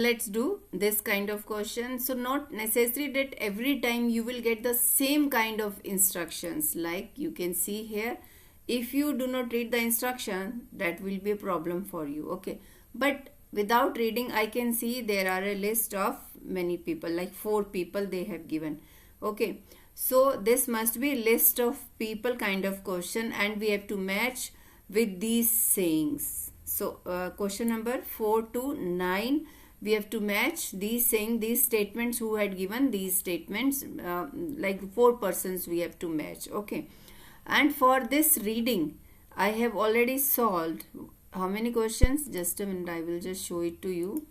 Let's do this kind of question. So not necessary that every time you will get the same kind of instructions. Like you can see here, if you do not read the instruction, that will be a problem for you. Okay, but without reading, I can see there are a list of many people, like 4 people they have given. Okay, so this must be list of people kind of question, and we have to match with these sayings. So question number 4 to 9, we have to match these saying, these statements who had given these statements, like 4 persons we have to match. Okay, and for this reading I have already solved how many questions? Just a minute, I will just show it to you.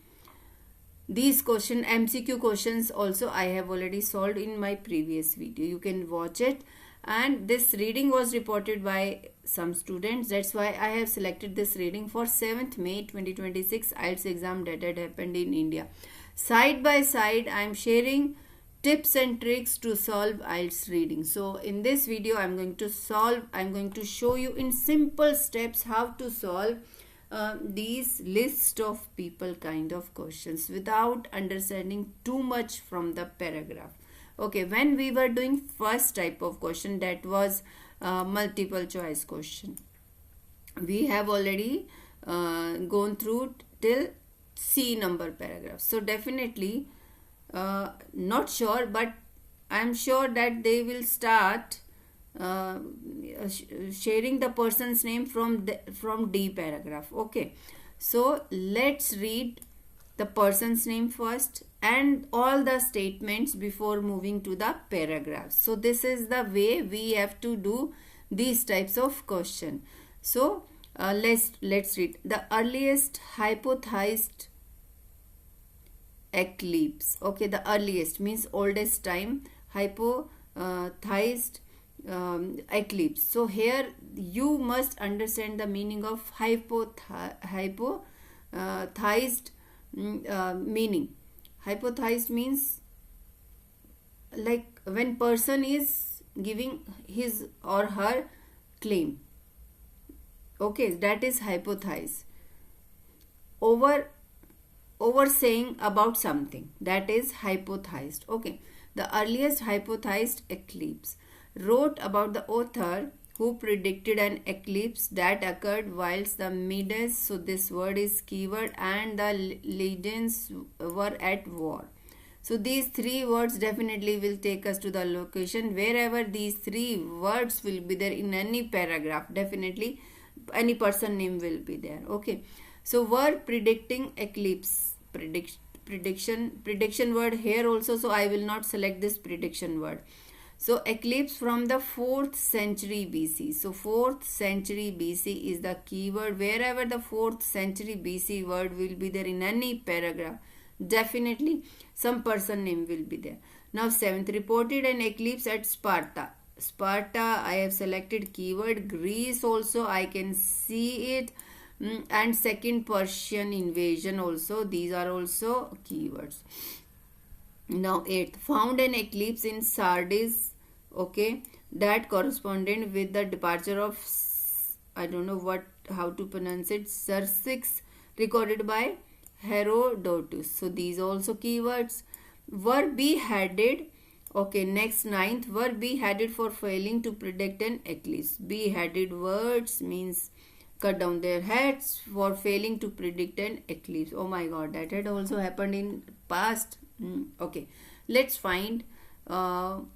These question MCQ questions also I have already solved in my previous video. You can watch it. And this reading was reported by some students. That's why I have selected this reading for 7th May 2026 IELTS exam that had happened in India. Side by side, I am sharing tips and tricks to solve IELTS reading. So in this video, I'm going to show you in simple steps how to solve these list of people kind of questions without understanding too much from the paragraph. Okay, when we were doing first type of question, that was multiple choice question, we have already gone through till C number paragraph. So definitely not sure, but I am sure that they will start sharing the person's name from D paragraph. Okay, so let's read the person's name first and all the statements before moving to the paragraphs. So this is the way we have to do these types of question. So let's read. The earliest hypothesized eclipse. Okay, the earliest means oldest time, hypothesized eclipse. So here you must understand the meaning of hypothesized meaning. Hypothesized means like when person is giving his or her claim. Okay, that is hypothesized. Over saying about something, that is hypothesized. Okay, the earliest hypothesized eclipse wrote about the author who predicted an eclipse that occurred whilst the Medes, so this word is keyword, and the Lydians were at war. So these 3 words definitely will take us to the location. Wherever these 3 words will be there in any paragraph, definitely any person name will be there. Okay, so were predicting eclipse, prediction word here also, so I will not select this prediction word. So eclipse from the 4th century BC. So 4th century BC is the keyword. Wherever the 4th century BC word will be there in any paragraph, definitely some person name will be there. Now 7th, reported an eclipse at Sparta. Sparta, I have selected keyword. Greece also I can see it. And 2nd Persian invasion also, these are also keywords. Now 8th, found an eclipse in Sardis. Okay, that corresponded with the departure of, I don't know how to pronounce it, Xerxes, recorded by Herodotus. So these also keywords. Were beheaded. Okay, next 9th, were beheaded for failing to predict an eclipse. Beheaded words means cut down their heads for failing to predict an eclipse. Oh my god, that had also happened in past. Okay, let's find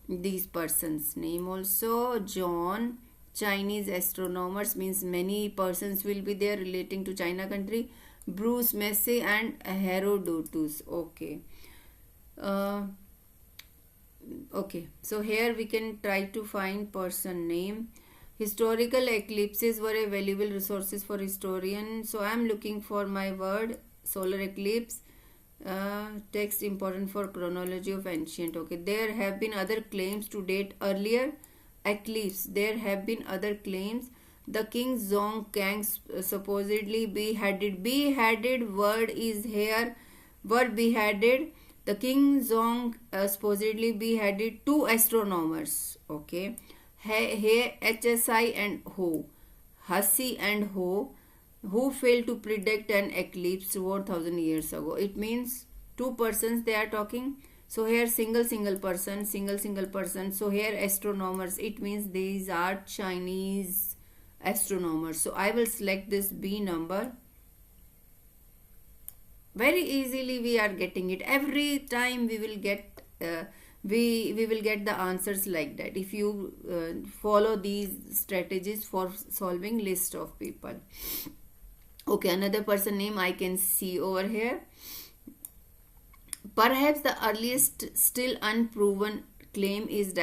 these persons name also. John, Chinese astronomers means many persons will be there relating to China country. Bruce Massey and Herodotus. Okay, okay, so here we can try to find person name. Historical eclipses were a valuable resources for historian. So I am looking for my word solar eclipse. Text important for chronology of ancient. Okay, there have been other claims to date earlier eclipse. There have been other claims. The king Zong Kang supposedly beheaded. Beheaded word is here. Were beheaded. The king Zong supposedly beheaded 2 astronomers. Okay, He, HSI and Ho, Hussey and Ho. who failed to predict an eclipse 4,000 years ago. It means two persons they are talking. So here single person. So here astronomers. It means these are Chinese astronomers. So I will select this B number. Very easily we are getting it. Every time we will get we will get the answers like that if you follow these strategies for solving list of people. Okay, another person name I can see over here. Perhaps the earliest still unproven claim is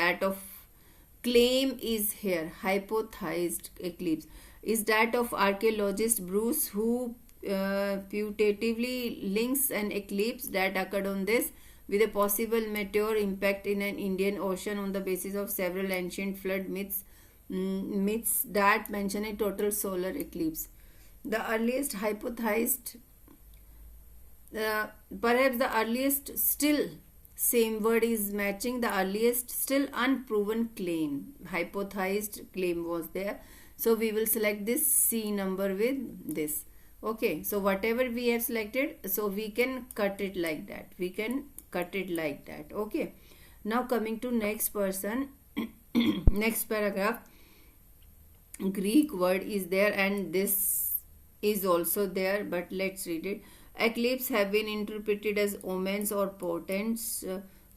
hypothesized eclipse is that of archaeologist Bruce, who putatively links an eclipse that occurred on this with a possible meteor impact in an Indian Ocean on the basis of several ancient flood myths that mention a total solar eclipse. The earliest hypothesized, perhaps the earliest still, same word is matching, the earliest still unproven claim. Hypothesized claim was there. So we will select this C number with this. Okay, so whatever we have selected, so we can cut it like that. Okay, now coming to next person, next paragraph. Greek word is there and this is also there, but let's read it. Eclipse have been interpreted as omens or portents.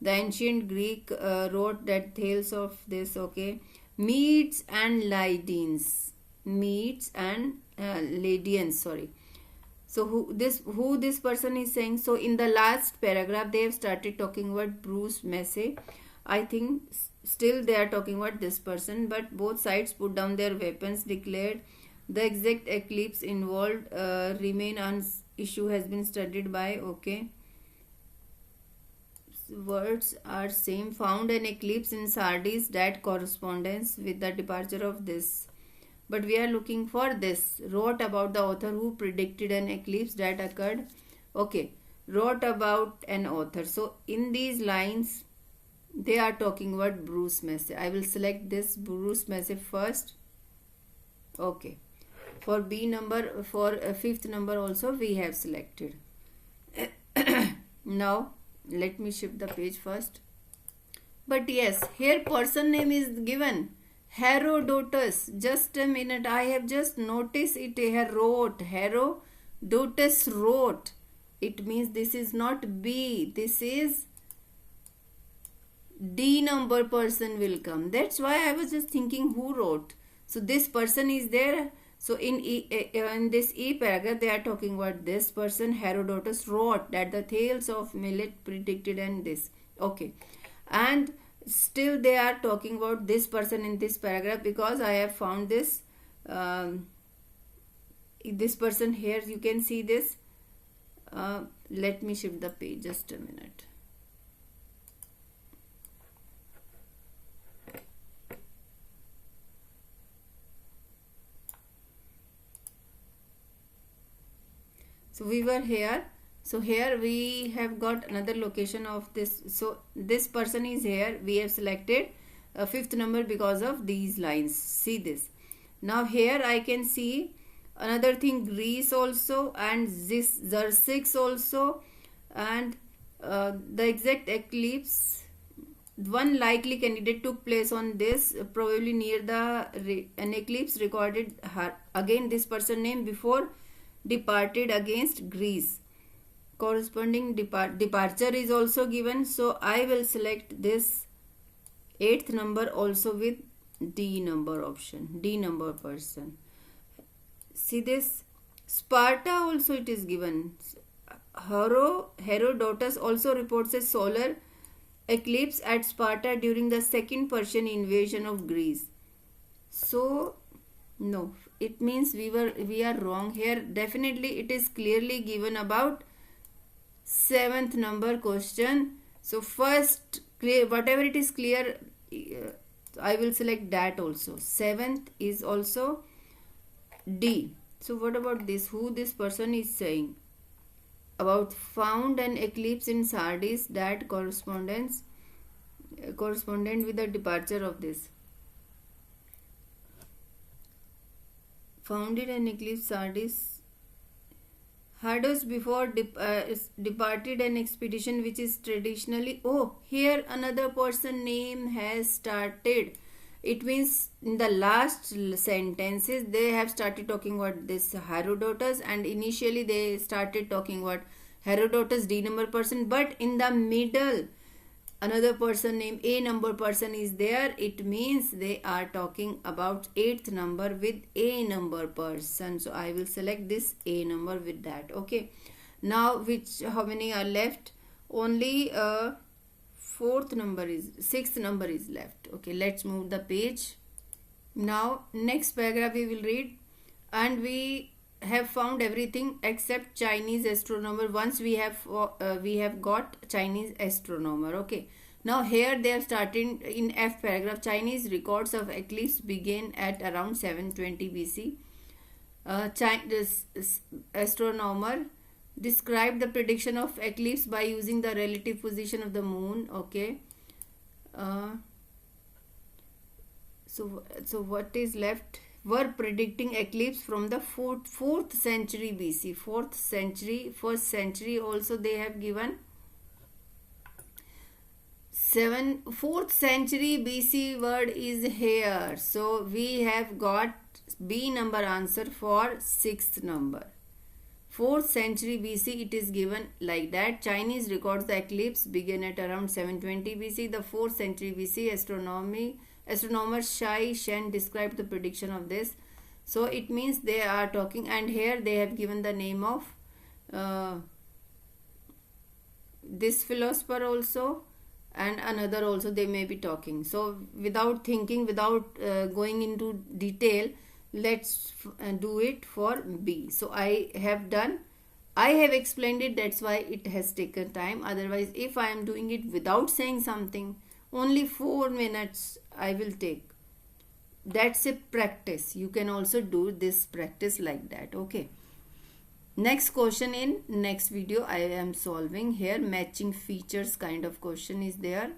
The ancient Greek wrote that tales of this. Okay, Medes and Lydians. Sorry. So who this person is saying? So in the last paragraph they have started talking about Bruce Massey. I think still they are talking about this person, but both sides put down their weapons, declared the exact eclipse involved remain issue has been studied by. Okay, words are same. Found an eclipse in Sardis that corresponds with the departure of this, but we are looking for this. Wrote about the author who predicted an eclipse that occurred. Okay, wrote about an author. So in these lines they are talking about Bruce Massey. I will select this Bruce Massey first. Okay, for B number, for fifth number also we have selected. Now let me shift the page first. But yes, here person name is given Herodotus. Just a minute, I have just noticed it here. Herodotus wrote. It means this is not B, this is D number person will come. That's why I was just thinking who wrote. So this person is there. So in this E paragraph they are talking about this person. Herodotus wrote that the tales of millet predicted and this. Okay, and still they are talking about this person in this paragraph because I have found this this person here. You can see this. Let me shift the page just a minute. So we were here. So here we have got another location of this. So this person is here. We have selected a fifth number because of these lines. See this. Now here I can see another thing, Greece also, and this Xerxes also, and the exact eclipse. One likely candidate took place on this, probably near an eclipse recorded her. Again this person name before departed against Greece. Corresponding departure is also given. So I will select this eighth number also with D number option, D number person. See this, Sparta also it is given. Herodotus also reports a solar eclipse at Sparta during the second Persian invasion of Greece. So no, it means we are wrong here. Definitely it is clearly given about seventh number question. So first, whatever it is clear, I will select that also. Seventh is also D. So what about this? Who this person is saying? About found an eclipse in Sardis that corresponded with the departure of this. Founded an eclipse Sardis Herodotus before departed an expedition which is traditionally. Oh, here another person name has started. It means in the last sentences they have started talking about this Herodotus, and initially they started talking about Herodotus D number person, but in the middle another person named A number person is there. It means they are talking about 8th number with A number person. So I will select this A number with that. Okay. Now how many are left? Only 6th number is left. Okay, let's move the page. Now next paragraph we will read, and we have found everything except Chinese astronomer. Once we have got Chinese astronomer. Okay, now here they are starting in F paragraph. Chinese records of eclipse began at around 720 BC. Chinese astronomer described the prediction of eclipse by using the relative position of the moon. Okay, so what is left? Were predicting eclipse from the 4th century BC. 4th century, 1st century also they have given. 4th century BC word is here. So we have got B number answer for 6th number. 4th century BC it is given like that. Chinese records the eclipse began at around 720 BC. The 4th century BC astronomer Shai Shen described the prediction of this. So it means they are talking, and here they have given the name of this philosopher also, and another also they may be talking. So without thinking, without going into detail, let's do it for B. So I have explained it, that's why it has taken time. Otherwise, if I am doing it without saying something, only 4 minutes I will take. That's a practice. You can also do this practice like that. Okay. Next question in next video I am solving. Here matching features kind of question is there.